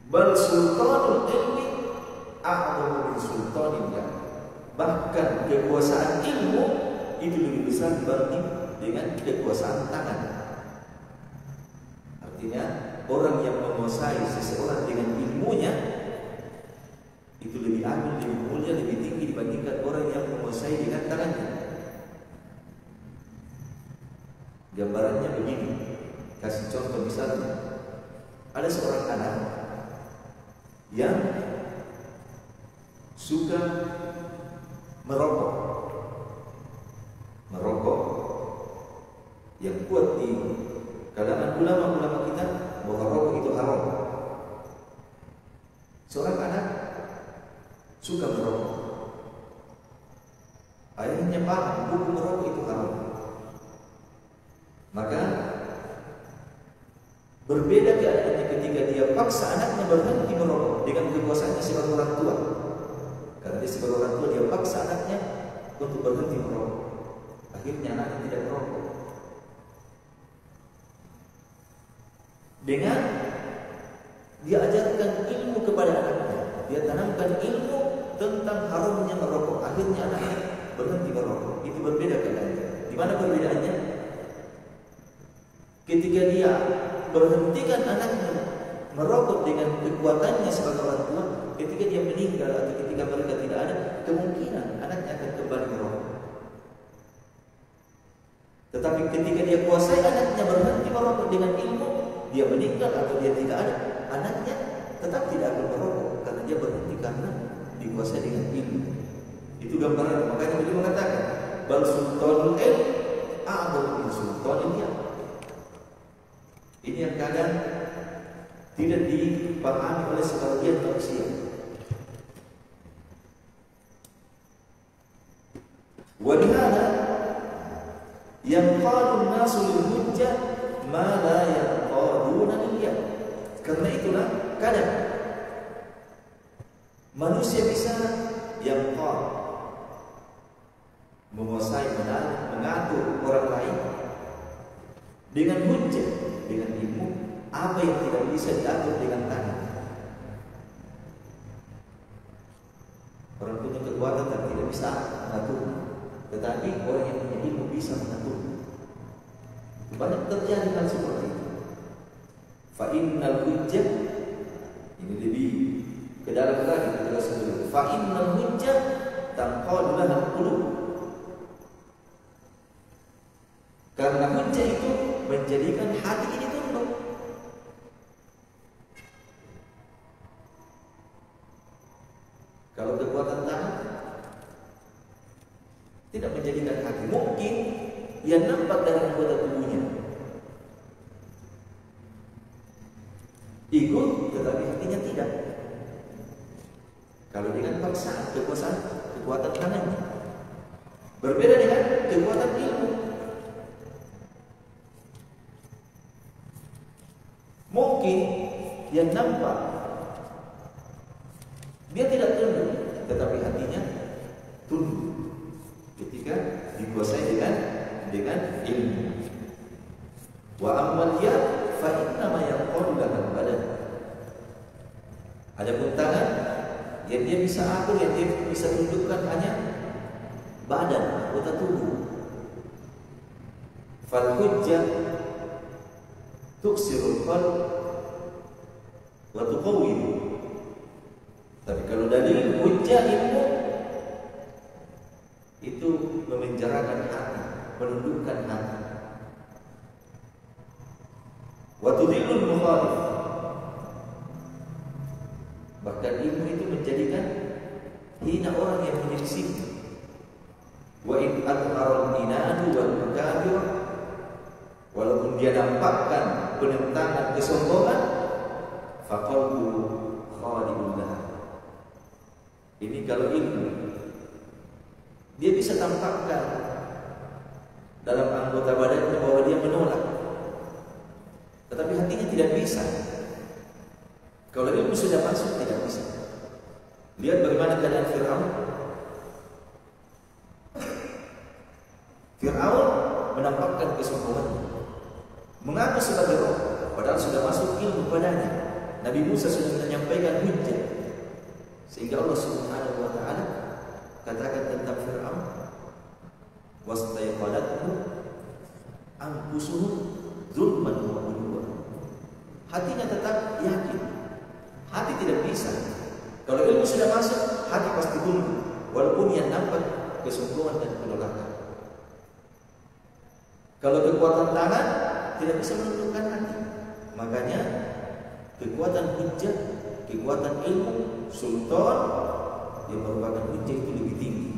Bal sultanul ilmi a'zamu min sultanillah, bahkan kekuasaan ilmu itu lebih besar dibanding dengan kekuasaan tangan. Artinya orang yang menguasai seseorang dengan ilmunya itu lebih agung, lebih mulia, lebih tinggi dibandingkan orang yang menguasai dengan tangannya. Gambarannya begini, kasih contoh misalnya, ada seorang anak yang suka merokok. Yang kuat di kalangan ulama-ulama kita bahwa rokok itu haram. Seorang anak suka merokok, ayahnya paham hukum merokok itu haram, maka berbeda keadaannya ketika dia paksa anaknya berhenti merokok dengan kekuasaannya sebagai orang tua. Karena dia sebagai orang tua, dia paksa anaknya untuk berhenti merokok. Akhirnya anaknya tidak merokok. Dengan dia ajarkan ilmu kepada anaknya, dia tanamkan ilmu tentang haramnya merokok. Akhirnya anaknya berhenti merokok. Itu berbeda keadaannya. Bagaimana perbedaannya? Ketika dia berhentikan anaknya merokok dengan kekuatannya sebagai orang tua, ketika dia meninggal atau ketika mereka tidak ada, kemungkinan anaknya akan kembali merokok. Tetapi ketika dia kuasai anaknya berhenti merokok dengan ilmu, dia meninggal atau dia tidak ada, anaknya tetap tidak akan merokok karena dia berhenti karena dikuasai dengan ilmu. Itu gambaran. Makanya beliau mengatakan, bal sultanul ilm a'dhamu min sultanil ilm. Ini yang kadang tidak dipahami oleh sebagian manusia. Walihada yanqadu an-nasu lil hujjah ma la yanqaduna lil yad. Karena itulah kadang manusia bisa yanqad, menguasai, mengatur orang lain dengan hujjah, dengan ilmu, apa yang tidak bisa diatur dengan tangan. Orang punya kekuatan dan tidak bisa mengatur, tetapi orang yang punya ilmu bisa mengatur. Banyak terjadi hal seperti itu. Fa innal hujjah, ini lebih ke dalam lagi kita sebut. Fa innal hujjah tanqadu lahal qulub. Karena hujjah itu menjadikan hati ini tunduk. Kalau kekuatan tangan tidak menjadikan hati, mungkin yang nampak dari anggota tubuhnya ikut, tetapi hatinya tidak. Kalau dengan paksaan, kekuatan tangannya berbeda dengan kekuatan ilmu. Mungkin yang nampak dia tidak tunduk, tetapi hatinya tunduk ketika dikuasai dengan ilmu. Wa ammal yad fa inna ma yanqadu lahal badan. Adapun tangan yang dia bisa atur, yang dia bisa tundukkan hanya badan, anggota tubuh. Fal hujjah tuksirul qalb wa tuqawwidu. Tapi kalau dalil hujjah ilmu itu memenjarakan hati, menundukkan hati. Wa tudillul mukhalif. Bahkan ilmu itu menjadikan hina orang yang menyelisih. Wa in adharal inadu wal makabir, walaupun dia nampakkan penentangan, kesombongan, faqalbu khalidun lah. Ini kalau ilmu dia bisa tampakkan dalam anggota badannya bahwa dia menolak, tetapi hatinya tidak bisa. Kalau ilmu sudah masuk, tidak bisa. Lihat bagaimana keadaan Fir'aun. Fir'aun menampakkan kesombongannya, mengaku sebagai roh, padahal sudah masuk ilmu padanya. Nabi Musa sudah menyampaikan hujjah, sehingga Allah Subhanahu wa ta'ala katakan tentang Fir'aun, wastayqadathu anfusuhum zulman wa uluwa. Hatinya tetap yakin, hati tidak bisa. Kalau ilmu sudah masuk, hati pasti tunduk, walaupun yang nampak kesombongan dan penolakan. Kalau kekuatan tangan tidak bisa menundukkan hati, makanya kekuatan hujjah, kekuatan ilmu, sultan yang merupakan hujjah itu lebih tinggi.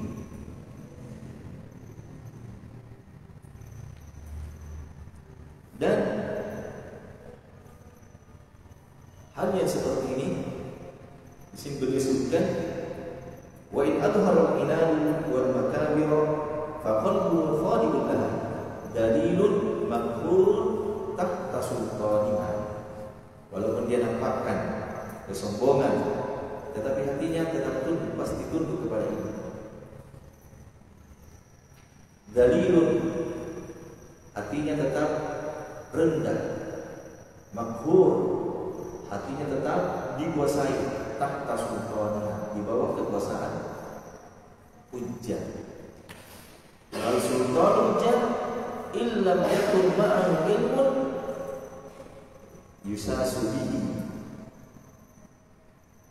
Dan hal yang seperti ini disebutkan, wa in adhara al-inanu wal makabir fa qalbu khalidun laha dalilun maghfur tahta sultaniha. Walaupun dia nampakkan kesombongan, tetapi hatinya tetap tunduk, pasti tunduk kepada itu. Dalilun, hatinya tetap rendah. Maghfur, hatinya tetap dikuasai. Tahta sultaniha, di bawah kekuasaan hujjah. Kalau sultan hujjah ma'ahu ilmun yusasu bihi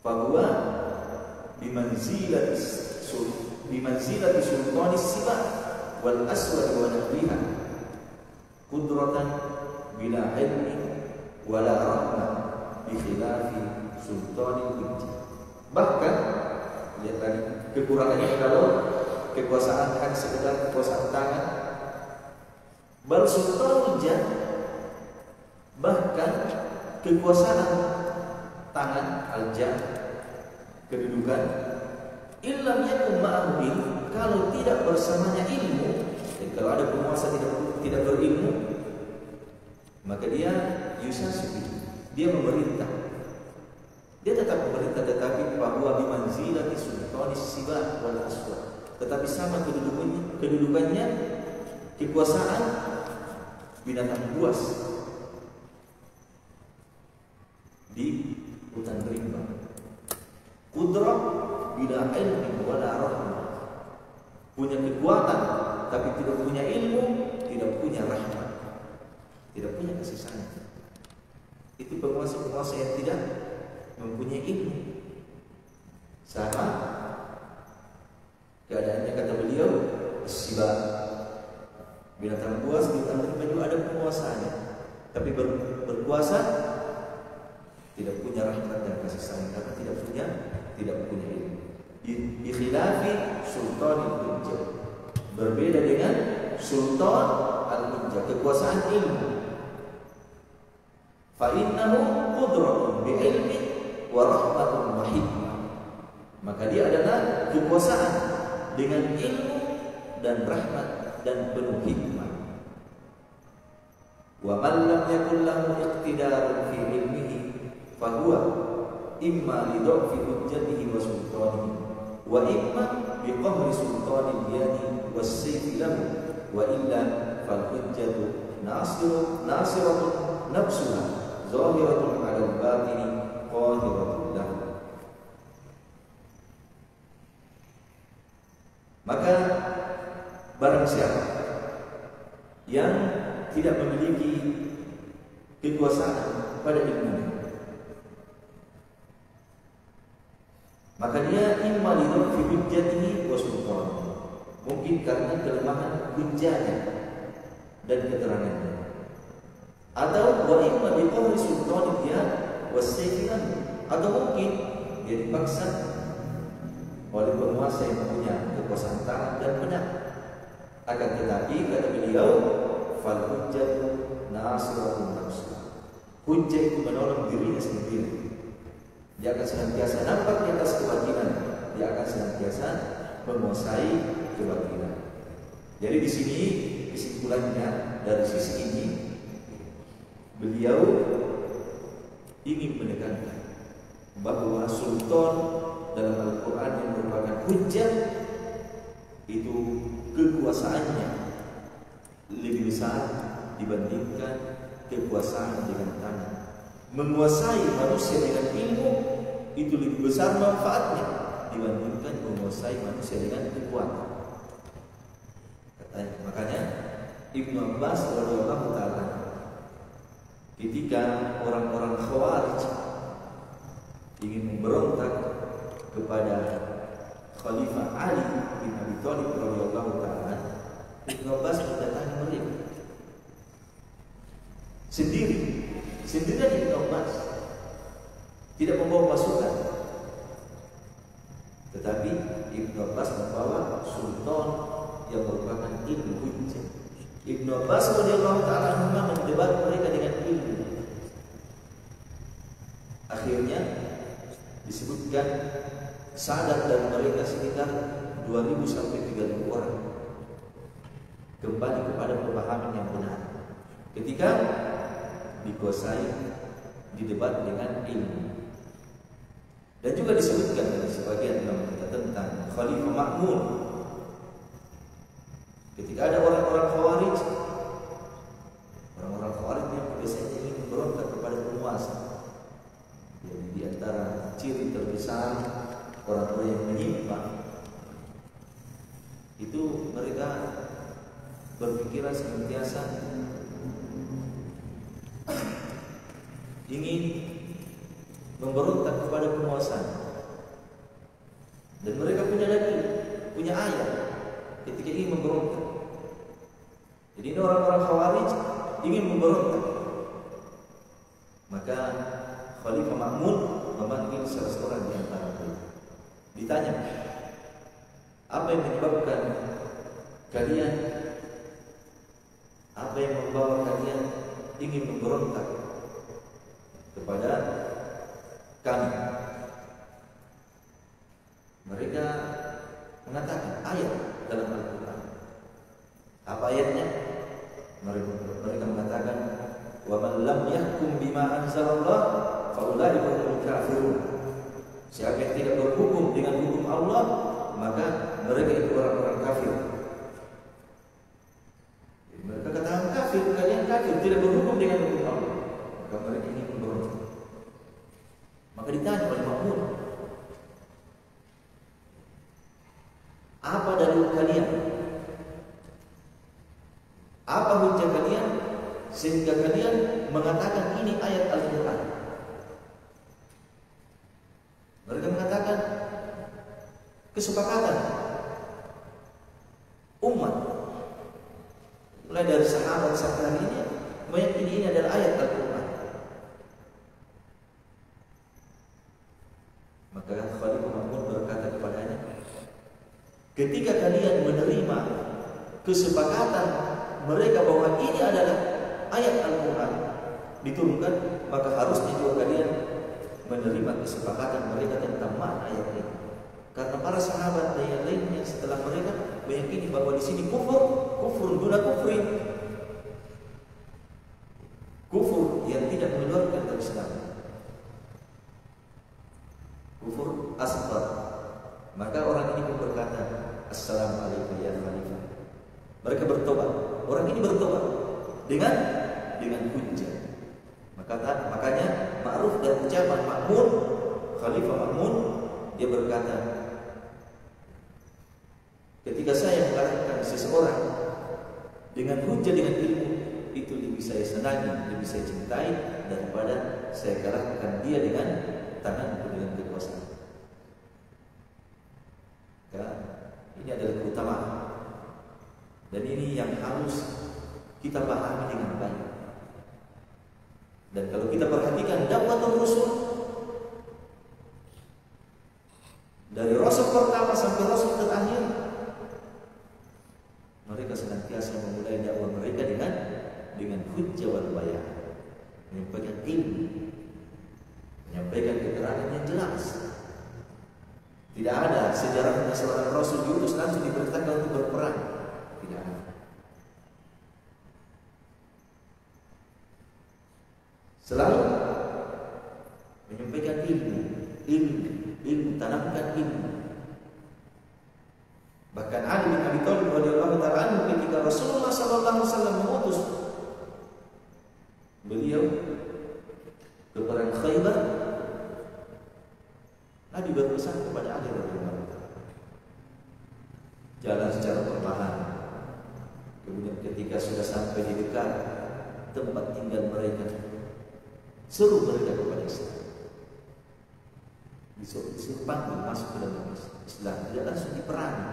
fahuwa bimanzilati sultanis sibah wal aswad wa nahwiha qudratan bila ilmi wala rahmah bi khilafi sultanil hujjah. Bahkan lihat tadi kekurangannya kalau kekuasaan hanya sekedar kekuasaan tangan, bal sultan hujjah, bahkan kekuasaan tangan al-jah, kedudukan, illam yakun ma'ahu ilmu, kalau tidak bersamanya ilmu. Jadi kalau ada penguasa tidak berilmu, maka dia yusasubi, dia memerintah. Dia tetap memerintah, tetapi bahwa bimanzilati sultanis sibah wal aswad, tetapi sama kedudukannya kekuasaan binatang buas di hutan rimba. Qudrah bila ilmi wala rahmah, punya kekuatan tapi tidak punya ilmu, tidak punya rahmat, tidak punya kasih sayang. Itu penguasa-penguasa yang tidak mempunyai ilmu. Sama keadaannya kata beliau, sibah, binatang buas di hutan rimba juga ada penguasanya, tapi berkuasa tidak punya rahmat dan kasih sayang karena tidak punya ilmu. Bi khilafi sultanil hujjah, berbeda dengan sultan al-hujjah, kekuasaan ilmu. Fa innahu qudratun bi ilmi wa rahmatun wa hikmah, maka dia adalah kekuasaan dengan ilmu dan rahmat dan penuh hikmah. Wa man lam yakul lahu iqtidarun fi ilmihi fahuwa imma li dha'fi hujjatihi wa sultanihi wa imma bi qahri sultanil yadi was sayfi lahu wa illa fal hujjatu nasiratun nafsuha zahiratun 'ala al-batini qahiratun lahu. Maka barang siapa yang tidak memiliki kekuasaan pada ilmunya, maka dia imma lidhaf fi hujjatihi wa sultanihi, mungkin karena kelemahan hujjahnya dan keterangannya, atau wa imma bi qahri sultanihi wa sayfihi, atau mungkin dia dipaksa oleh penguasa yang punya kekuasaan tangan dan pedang. Akan tetapi kata beliau, fal hujjatu nasiratun nafsuha, hujjah itu menolong dirinya sendiri. Dia akan senantiasa nampak di atas kewajiban, dia akan senantiasa menguasai kewajiban. Jadi di sini kesimpulannya dari sisi ini, beliau ingin menekankan bahwa sultan dalam Al-Quran yang merupakan hujjah itu kekuasaannya lebih besar dibandingkan kekuasaan dengan tangan. Menguasai manusia dengan ilmu itu lebih besar manfaatnya dibandingkan menguasai manusia dengan kekuatan. Makanya Ibnu Abbas radhiyallahu taala ketika orang-orang Khawarij ingin memberontak kepada Khalifah Ali bin Abi Thalib radhiyallahu taala, Ibnu Abbas mendatangi mereka sendirian. Ibnu Abbas tidak membawa pasukan, tetapi Ibnu Abbas membawa sultan yang merupakan ilmu hujjah. Ibnu Abbas radhiyallahu taala mendebat mereka dengan ilmu. Akhirnya disebutkan sadar dari mereka sekitar 2.000 sampai 3.000 orang kembali kepada pemahaman yang benar ketika dikuasai didebat dengan ilmu. Dan juga disebutkan dari sebagian ulama kita tentang Khalifah Ma'mun. Ketika ada orang-orang Khawarij yang biasanya ingin memberontak kepada penguasa, jadi di antara ciri terbesar orang-orang yang menyimpang itu mereka berpikiran senantiasa ingin memberontak kepada penguasa, dan mereka punya ayat ketika ingin memberontak. Jadi ini orang-orang Khawarij ingin memberontak. Maka Khalifah Ma'mun memanggil salah seorang di antara mereka. Ditanya, apa yang menyebabkan kalian, apa yang membawa kalian ingin memberontak kepada kami? Mereka mengatakan ayat dalam Al-Quran. Apa ayatnya? Mereka mengatakan, wa man lam yahkum bima anzalallah fa ulaika humul kafirun. Siapa yang tidak berhukum dengan hukum Allah, maka mereka itu orang-orang kafir. Mereka katakan kafir, kalian kafir, tidak berhukum dengan hukum Allah. Maka mereka ingin memberontak. Maka ditanya oleh Ma'mun, apa dalil kalian? Apa hujah kalian sehingga kalian mengatakan ini ayat Al-Quran? Mereka mengatakan kesepakatan umat mulai dari sahabat sampai hari ini meyakini ini adalah ayat Al-Quran. Maka Khalifah Ma'mun berkata kepadanya, ketika kalian menerima kesepakatan mereka bahwa ini adalah ayat Al-Quran diturunkan, maka harusnya juga kalian menerima kesepakatan mereka tentang makna ayat ini. Karena para sahabat dan yang lainnya setelah mereka meyakini bahwa di sini kufur duna kufrin, kufur yang tidak mengeluarkan dari Islam, kufur asghar. Maka orang ini pun berkata, assalamualaikum ya Khalifah. Mereka bertobat. Orang ini bertobat dengan hujjah. Makanya ma'ruf dan ucapan Ma'mun, Khalifah Ma'mun, dia berkata, ketika saya mengalahkan seseorang dengan hujjah, dengan ilmu, itu lebih saya senangi, lebih saya cintai daripada saya kalahkan dia dengan tanganku, dengan kekuasaan. Ya, ini adalah keutamaan. Dan ini yang harus kita pahami dengan baik. Dan kalau kita perhatikan dakwatul Rasul, dari Rasul pertama sampai Rasul terakhir, mereka senantiasa memulai dakwah mereka dengan hujjah wal bayan, menyampaikan ilmu, menyampaikan keterangan yang jelas. Tidak ada sejarahnya seorang Rasul diutus langsung diperintahkan untuk berperang. Tidak ada. Selalu menyampaikan ilmu, tanamkan ilmu. Bahkan Ali bin Abi Thalib radhiyallahu ta'ala anhu ketika Rasulullah sallallahu alaihi wasallam mengutus beliau ke perang Khaybar, Nabi berpesan kepada Ali radhiyallahu ta'ala, jalan secara perlahan. Kemudian ketika sudah sampai di dekat tempat tinggal mereka, seru mereka kepada Islam. Disuruh panggil masuk ke dalam Islam, tidak langsung diperangi.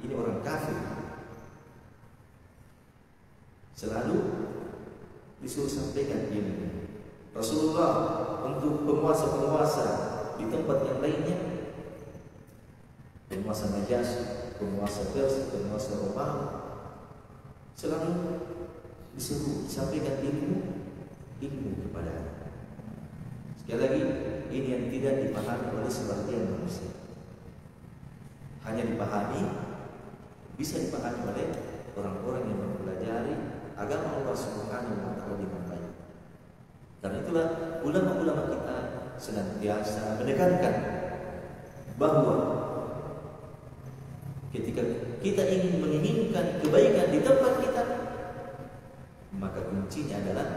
Ini orang kafir. Selalu disuruh sampaikan ini. Rasulullah untuk penguasa-penguasa di tempat yang lainnya, penguasa Najasyi, penguasa Persia, penguasa Romawi, selalu disuruh sampaikan ilmu kepada. Sekali lagi, ini yang tidak dipahami oleh sebagian manusia. Hanya bisa dipahami oleh orang-orang yang mempelajari agama Allah Subhanahu wa ta'ala dengan baik. Karena itulah ulama-ulama kita senantiasa menekankan bahwa ketika kita ingin menginginkan kebaikan di tempat kita, maka kuncinya adalah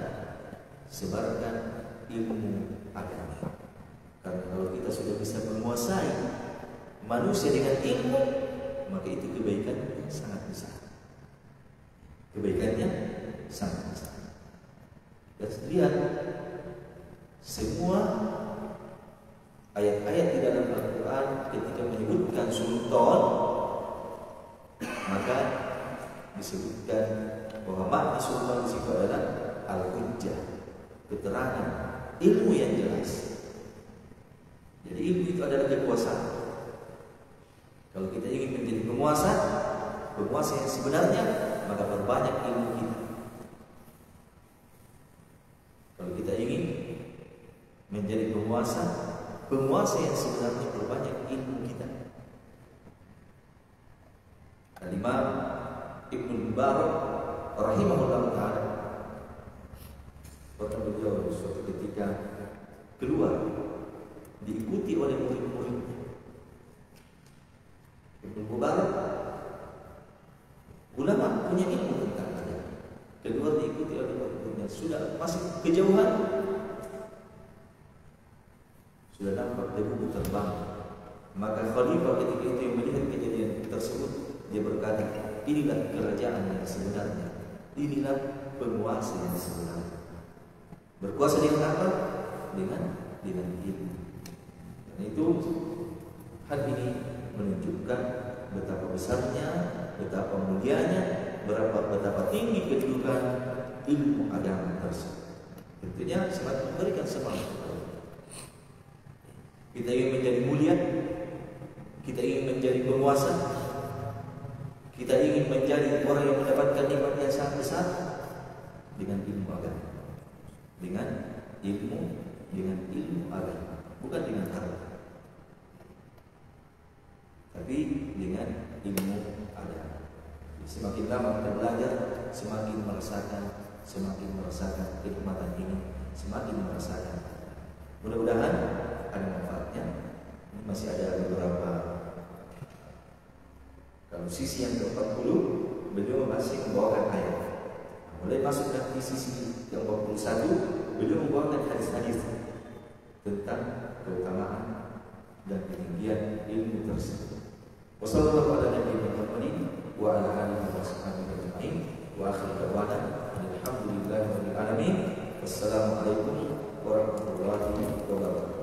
sebarkan ilmu agama. Karena kalau kita sudah bisa menguasai manusia dengan ilmu, maka itu kebaikan sangat besar. Kebaikannya sangat besar. Dan lihat Semua ayat-ayat di dalam Al-Quran ketika menyebutkan sultan, maka disebutkan bahwa makna sultan di situ adalah al-hujjah, keterangan, ilmu yang jelas. Jadi ilmu itu adalah kekuasaan. Kalau kita ingin menjadi penguasa yang sebenarnya, maka perbanyak ilmu kita. Kalau kita ingin menjadi penguasa yang sebenarnya, perbanyak ilmu kita. Al-Imam Ibnu Mubarak rahimahullah ta'ala pernah beliau suatu ketika keluar diikuti oleh murid-muridnya. Ibnu Mubarak ulama, punya ilmu tentang agama, keluar diikuti oleh murid-muridnya. Sudah masih kejauhan, sudah nampak debu terbang. Maka khalifah ketika itu yang melihat kejadian tersebut, dia berkata, inilah kerajaan yang sebenarnya, inilah penguasa yang sebenarnya. Berkuasa dengan apa? Dengan ilmu. Dan itu hal ini menunjukkan betapa besarnya, betapa mulianya, betapa tinggi kedudukan ilmu agama tersebut. Tentunya semakin memberikan semangat. Kita ingin menjadi mulia, kita ingin menjadi penguasa, kita ingin menjadi orang yang mendapatkan nikmat yang sangat besar dengan ilmu agama, dengan ilmu agama, bukan dengan harta, tapi dengan ilmu agama. Semakin lama kita belajar, semakin merasakan kenikmatan ini, semakin merasakan. Mudah-mudahan ada manfaatnya. Masih ada beberapa. Kalau sisi yang ke-40, beliau masih membawakan ayat. Mulai masuk ke sisi yang ke-41, beliau membawakan hadis-hadis tentang keutamaan dan ketinggian ilmu tersebut. Wassallallahu ala nabiyina Muhammadin wa ala alihi wa sahbihi ajma'in. Wa akhiru da'wana alhamdulillahi rabbil alamin. Wassalamualaikum warahmatullahi wabarakatuh.